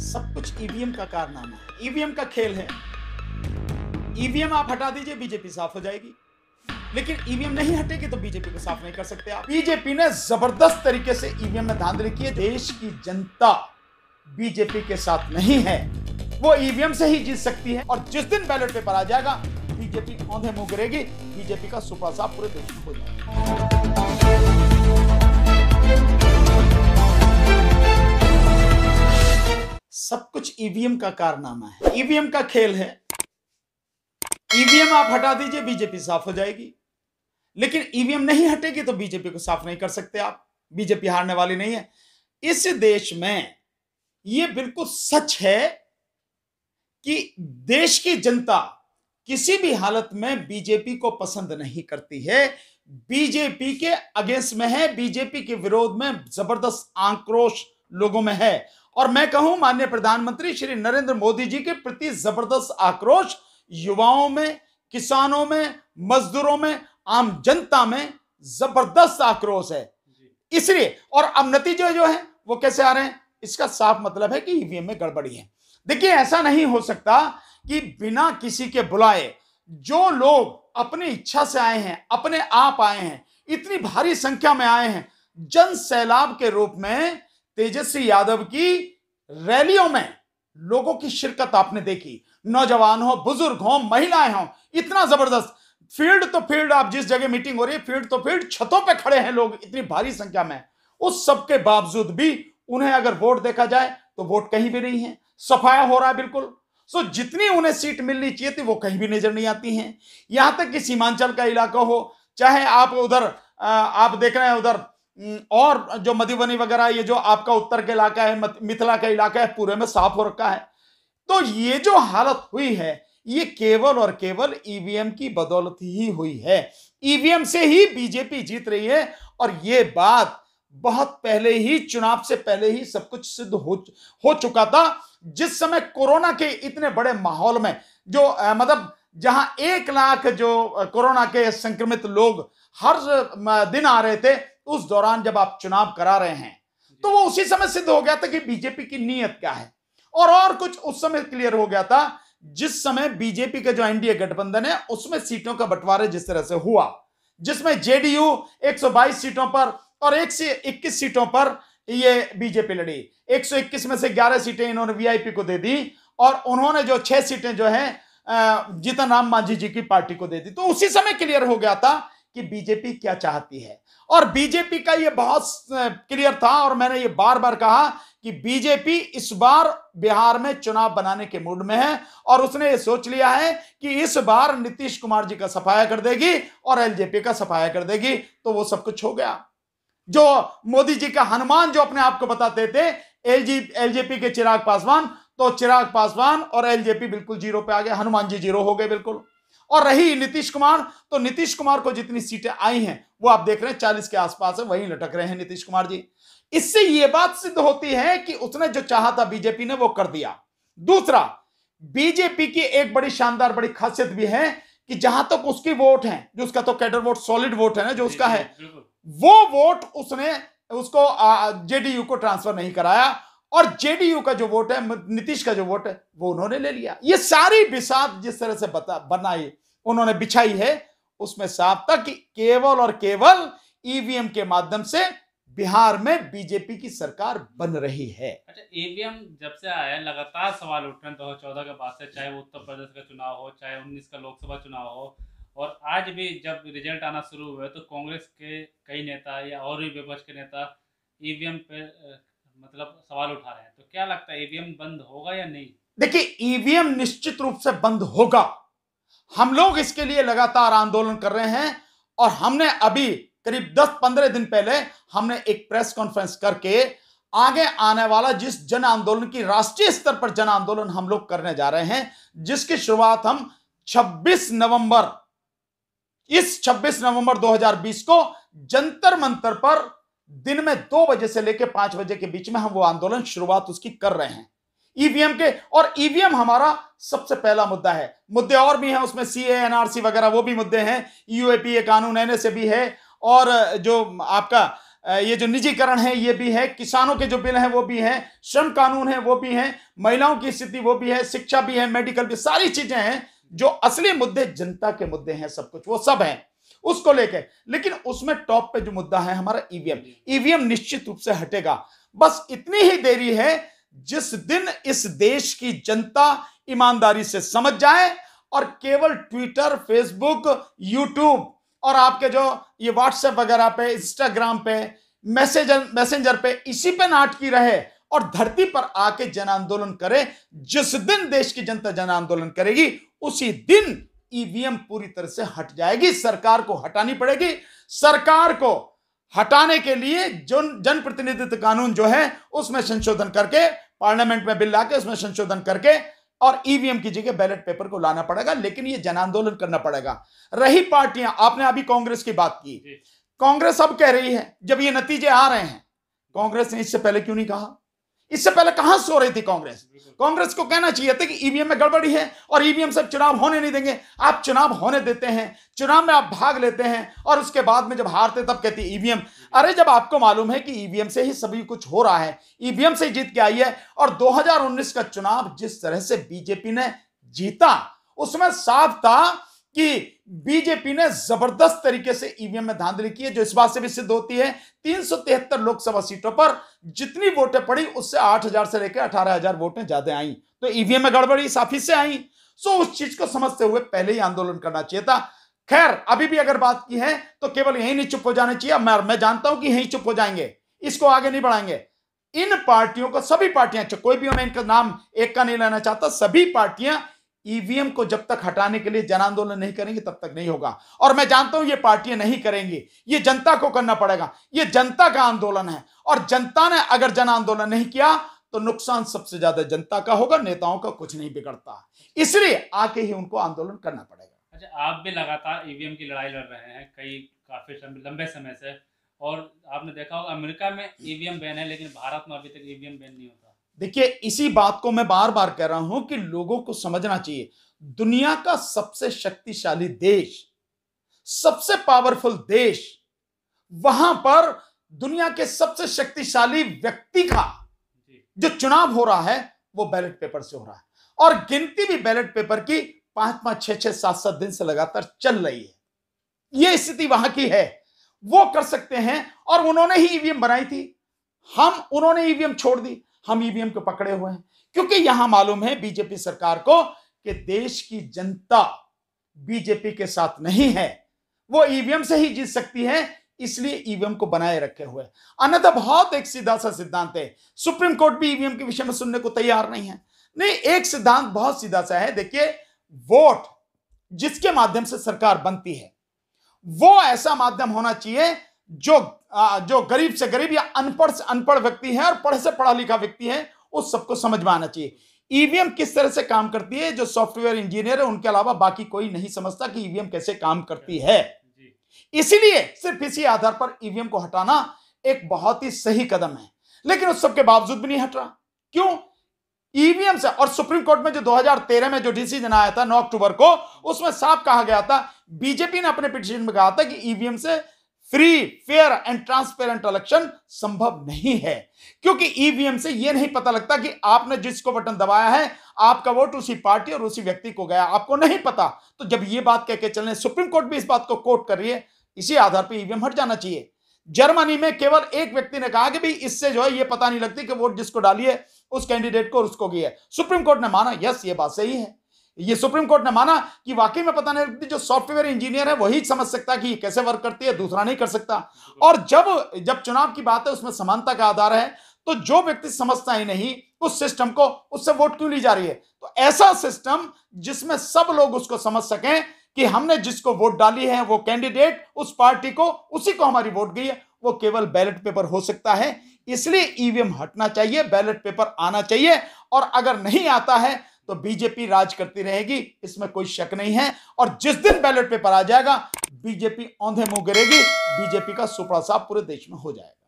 सब कुछ ईवीएम का कारनामा है, ईवीएम का खेल है। ईवीएम आप हटा दीजिए, बीजेपी साफ हो जाएगी, लेकिन ईवीएम नहीं हटेगी तो बीजेपी को साफ नहीं कर सकते आप। बीजेपी ने जबरदस्त तरीके से ईवीएम में धांधली की है। देश की जनता बीजेपी के साथ नहीं है, वो ईवीएम से ही जीत सकती है। और जिस दिन बैलेट पेपर आ जाएगा, बीजेपी औंधे मुंह गिरेगी, बीजेपी का सुपा साफ पूरे देश में हो जाएगा। सब कुछ ईवीएम का कारनामा है, ईवीएम का खेल है। ईवीएम आप हटा दीजिए, बीजेपी साफ हो जाएगी, लेकिन ईवीएम नहीं हटेगी तो बीजेपी को साफ नहीं कर सकते आप। बीजेपी हारने वाली नहीं है। इस देश में यह बिल्कुल सच है कि देश की जनता किसी भी हालत में बीजेपी को पसंद नहीं करती है, बीजेपी के अगेंस्ट में है, बीजेपी के विरोध में जबरदस्त आक्रोश लोगों में है। और मैं कहूं, माननीय प्रधानमंत्री श्री नरेंद्र मोदी जी के प्रति जबरदस्त आक्रोश युवाओं में, किसानों में, मजदूरों में, आम जनता में जबरदस्त आक्रोश है। इसलिए और अब नतीजे जो है वो कैसे आ रहे हैं, इसका साफ मतलब है कि ईवीएम में गड़बड़ी है। देखिए, ऐसा नहीं हो सकता कि बिना किसी के बुलाए जो लोग अपनी इच्छा से आए हैं, अपने आप आए हैं, इतनी भारी संख्या में आए हैं, जन सैलाब के रूप में तेजस्वी यादव की रैलियों में लोगों की शिरकत आपने देखी। नौजवान हो, बुजुर्ग हो, महिलाएं हो, इतना जबरदस्त फील्ड तो फील्ड, आप जिस जगह मीटिंग हो रही है फील्ड तो फील्ड, छतों पे खड़े हैं लोग इतनी भारी संख्या में। उस सब के बावजूद भी उन्हें अगर वोट देखा जाए तो वोट कहीं भी नहीं है, सफाया हो रहा है बिल्कुल। सो जितनी उन्हें सीट मिलनी चाहिए थी वो कहीं भी नजर नहीं आती हैं। यहां तक कि सीमांचल का इलाका हो, चाहे आप उधर आप देख रहे हैं उधर और जो मधुबनी वगैरह, ये जो आपका उत्तर का इलाका है, मिथिला का इलाका है, पूरे में साफ हो रखा है। तो ये जो हालत हुई है, ये केवल और केवल ईवीएम की बदौलत ही हुई है। ईवीएम से ही बीजेपी जीत रही है। और ये बात बहुत पहले ही, चुनाव से पहले ही सब कुछ सिद्ध हो चुका था। जिस समय कोरोना के इतने बड़े माहौल में जो मतलब जहां 1 लाख जो कोरोना के संक्रमित लोग हर दिन आ रहे थे, उस दौरान जब आप चुनाव करा रहे हैं तो वो उसी समय सिद्ध हो गया था कि बीजेपी की नीयत क्या है। और कुछ उस समय क्लियर हो गया था जिस समय बीजेपी का जो एनडीए गठबंधन है उसमें सीटों का बंटवारा जिस तरह से हुआ, जिसमें जेडीयू 122 सीटों पर और 121 सीटों पर ये बीजेपी लड़ी। 121 में से 11 सीटें इन्होंने वीआईपी को दे दी और उन्होंने जो 6 सीटें जो हैं जीतन राम मांझी जी की पार्टी को दे दी। तो उसी समय क्लियर हो गया था कि बीजेपी क्या चाहती है। और बीजेपी का ये बहुत क्लियर था और मैंने ये बार बार कहा कि बीजेपी इस बार बिहार में चुनाव बनाने के मूड में है और उसने ये सोच लिया है कि इस बार नीतीश कुमार जी का सफाया कर देगी और एलजेपी का सफाया कर देगी। तो वो सब कुछ हो गया। जो मोदी जी का हनुमान जो अपने आप को बताते थे, एलजेपी के चिराग पासवान, तो चिराग पासवान और एलजेपी बिल्कुल जीरो पे आ गए, हनुमान जी जीरो हो गए बिल्कुल। और रही नीतीश कुमार, तो नीतीश कुमार को जितनी सीटें आई हैं वो आप देख रहे हैं 40 के आसपास है, वहीं लटक रहे हैं नीतीश कुमार जी। इससे यह बात सिद्ध होती है कि उसने जो चाहा था बीजेपी ने वो कर दिया। दूसरा, बीजेपी की एक बड़ी शानदार बड़ी खासियत भी है कि जहां तक उसकी वोट है, जो उसका तो कैडर वोट, सॉलिड वोट है ना जो उसका है, वो वोट उसने उसको जेडीयू को ट्रांसफर नहीं कराया और जेडीयू का जो वोट है, नीतीश का जो वोट है, वो उन्होंने ले लिया। ये सारी बिसात जिस तरह से बनाई उन्होंने बिछाई है, उसमें साफ था कि केवल और केवल ईवीएम के माध्यम से बिहार में बीजेपी की सरकार बन रही है। अच्छा, ईवीएम जब से आया लगातार सवाल उठ रहे हैं 2014 के बाद से, चाहे वो उत्तर प्रदेश का चुनाव हो, चाहे 19 का लोकसभा चुनाव हो, और आज भी जब रिजल्ट आना शुरू हुए तो कांग्रेस के कई नेता या और भी विपक्ष के नेता ईवीएम पे मतलब सवाल उठा रहे हैं। तो क्या लगता है, ईवीएम बंद होगा या नहीं? देखिए, ईवीएम निश्चित रूप से बंद होगा। हम लोग इसके लिए लगातार आंदोलन कर रहे हैं और हमने अभी करीब 10-15 दिन पहले हमने एक प्रेस कॉन्फ्रेंस करके आगे आने वाला जिस जन आंदोलन की, राष्ट्रीय स्तर पर जन आंदोलन हम लोग करने जा रहे हैं, जिसकी शुरुआत हम 26 नवंबर 2020 को जंतर मंतर पर दिन में 2 बजे से लेकर 5 बजे के बीच में हम वो आंदोलन शुरुआत उसकी कर रहे हैं ईवीएम के। और ईवीएम हमारा सबसे पहला मुद्दा है। मुद्दे और भी हैं उसमें, सीए, एनआरसी वगैरह वो भी मुद्दे हैं, यूएपीए कानून, एनएसए भी है, और जो आपका ये जो निजीकरण है ये भी है, किसानों के जो बिल हैं वो भी हैं, श्रम कानून है वो भी हैं, महिलाओं की स्थिति वो भी है, शिक्षा भी है, मेडिकल भी, सारी चीजें हैं। जो असली मुद्दे जनता के मुद्दे हैं, सब कुछ वो सब हैं उसको लेके। लेकिन उसमें टॉप पे जो मुद्दा है हमारा ईवीएम, ईवीएम निश्चित रूप से हटेगा। बस इतनी ही देरी है जिस दिन इस देश की जनता ईमानदारी से समझ जाए और केवल ट्विटर, फेसबुक, यूट्यूब और आपके जो ये व्हाट्सएप वगैरह पे, इंस्टाग्राम पे, मैसेंजर पे, इसी पे नाटकी रहे और धरती पर आके जन आंदोलन करे। जिस दिन देश की जनता जन आंदोलन करेगी उसी दिन ईवीएम पूरी तरह से हट जाएगी। सरकार को हटानी पड़ेगी। सरकार को हटाने के लिए जो जनप्रतिनिधित्व कानून जो है उसमें संशोधन करके, पार्लियामेंट में बिल लाके उसमें संशोधन करके और ईवीएम की जगह बैलेट पेपर को लाना पड़ेगा। लेकिन ये जन आंदोलन करना पड़ेगा। रही पार्टियां, आपने अभी कांग्रेस की बात की, कांग्रेस अब कह रही है जब ये नतीजे आ रहे हैं, कांग्रेस ने इससे पहले क्यों नहीं कहा? इससे पहले कहां सो रही थी कांग्रेस? कांग्रेस को कहना चाहिए था कि ईवीएम में गड़बड़ी है और ईवीएम से चुनाव होने नहीं देंगे। आप चुनाव होने देते हैं, चुनाव में आप भाग लेते हैं और उसके बाद में जब हारते तब कहती ईवीएम। अरे जब आपको मालूम है कि ईवीएम से ही सभी कुछ हो रहा है, ईवीएम से जीत के आई है और 2019 का चुनाव जिस तरह से बीजेपी ने जीता उसमें साफ था कि बीजेपी ने जबरदस्त तरीके से ईवीएम में धांधली की है, जो इस बात से भी सिद्ध होती है 373 लोकसभा सीटों पर जितनी वोटें पड़ी उससे 8,000 से लेकर 18,000 वोटें ज्यादा आई। तो ईवीएम में गड़बड़ी साफी से आई। सो उस चीज को समझते हुए पहले ही आंदोलन करना चाहिए था। खैर अभी भी अगर बात की है तो केवल यही नहीं चुप हो जाना चाहिए। मैं जानता हूं कि यही चुप हो जाएंगे, इसको आगे नहीं बढ़ाएंगे। इन पार्टियों को, सभी पार्टियां, कोई भी, मैं इनका नाम एक का नहीं लेना चाहता, सभी पार्टियां ईवीएम को जब तक हटाने के लिए जन आंदोलन नहीं करेंगे तब तक नहीं होगा। और मैं जानता हूं ये पार्टियां नहीं करेंगी, ये जनता को करना पड़ेगा। ये जनता का आंदोलन है और जनता ने अगर जन आंदोलन नहीं किया तो नुकसान सबसे ज्यादा जनता का होगा, नेताओं का कुछ नहीं बिगड़ता। इसलिए आके ही उनको आंदोलन करना पड़ेगा। अच्छा, आप भी लगातार ईवीएम की लड़ाई लड़ रहे हैं काफी लंबे समय से, और आपने देखा होगा अमेरिका में ईवीएम बैन है लेकिन भारत में अभी तक ईवीएम बैन नहीं होता। देखिए इसी बात को मैं बार बार कह रहा हूं कि लोगों को समझना चाहिए, दुनिया का सबसे शक्तिशाली देश, सबसे पावरफुल देश, वहां पर दुनिया के सबसे शक्तिशाली व्यक्ति का जो चुनाव हो रहा है वो बैलेट पेपर से हो रहा है और गिनती भी बैलेट पेपर की 5-5, 6-6, 7-7 दिन से लगातार चल रही है। यह स्थिति वहां की है। वो कर सकते हैं और उन्होंने ही ईवीएम बनाई थी, उन्होंने ईवीएम छोड़ दी, हम ईवीएम को पकड़े हुए हैं। क्योंकि यहां मालूम है बीजेपी सरकार को कि देश की जनता बीजेपी के साथ नहीं है, वो ईवीएम से ही जीत सकती है, इसलिए ईवीएम को बनाए रखे हुए। अन्यथा बहुत एक सीधा सा सिद्धांत है, सुप्रीम कोर्ट भी ईवीएम के विषय में सुनने को तैयार नहीं है। नहीं, एक सिद्धांत बहुत सीधा सा है। देखिए, वोट जिसके माध्यम से सरकार बनती है वो ऐसा माध्यम होना चाहिए जो गरीब से गरीब या अनपढ़ से अनपढ़ व्यक्ति है और पढ़े से पढ़ा लिखा व्यक्ति है, उस सबको समझ में आना चाहिए। ईवीएम किस तरह से काम करती है, जो सॉफ्टवेयर इंजीनियर है उनके अलावा बाकी कोई नहीं समझता कि ईवीएम कैसे काम करती है। इसीलिए सिर्फ इसी आधार पर ईवीएम को हटाना एक बहुत ही सही कदम है। लेकिन उस सबके बावजूद भी नहीं हट रहा। क्यों? ईवीएम से, और सुप्रीम कोर्ट में जो 2013 में जो डिसीजन आया था 9 अक्टूबर को, उसमें साफ कहा गया था, बीजेपी ने अपने पिटीशन में कहा था कि ईवीएम से free, fair and transparent election संभव नहीं है। क्योंकि ईवीएम से यह नहीं पता लगता कि आपने जिसको बटन दबाया है आपका वोट उसी पार्टी और उसी व्यक्ति को गया, आपको नहीं पता। तो जब यह बात कहकर चलने, सुप्रीम कोर्ट भी इस बात को कोट कर रही है, इसी आधार पर ईवीएम हट जाना चाहिए। जर्मनी में केवल एक व्यक्ति ने कहा कि भाई इससे जो है ये पता नहीं लगती कि वोट जिसको डाली है उस कैंडिडेट को और उसको गई है। सुप्रीम कोर्ट ने माना, यस ये बात सही है। ये सुप्रीम कोर्ट ने माना कि वाकई में पता नहीं लगती, जो सॉफ्टवेयर इंजीनियर है वही समझ सकता है कि ये कैसे वर्क करती है, दूसरा नहीं कर सकता। और जब चुनाव की बात है उसमें समानता का आधार है, तो जो व्यक्ति समझता ही नहीं उस सिस्टम को, उससे वोट क्यों ली जा रही है? तो ऐसा सिस्टम जिसमें सब लोग उसको समझ सकें कि हमने जिसको वोट डाली है वो कैंडिडेट, उस पार्टी को, उसी को हमारी वोट गई है, वो केवल बैलेट पेपर हो सकता है। इसलिए ईवीएम हटना चाहिए, बैलेट पेपर आना चाहिए। और अगर नहीं आता है तो बीजेपी राज करती रहेगी, इसमें कोई शक नहीं है। और जिस दिन बैलेट पेपर आ जाएगा बीजेपी औंधे मुंह गिरेगी, बीजेपी का सुपड़ा साफ पूरे देश में हो जाएगा।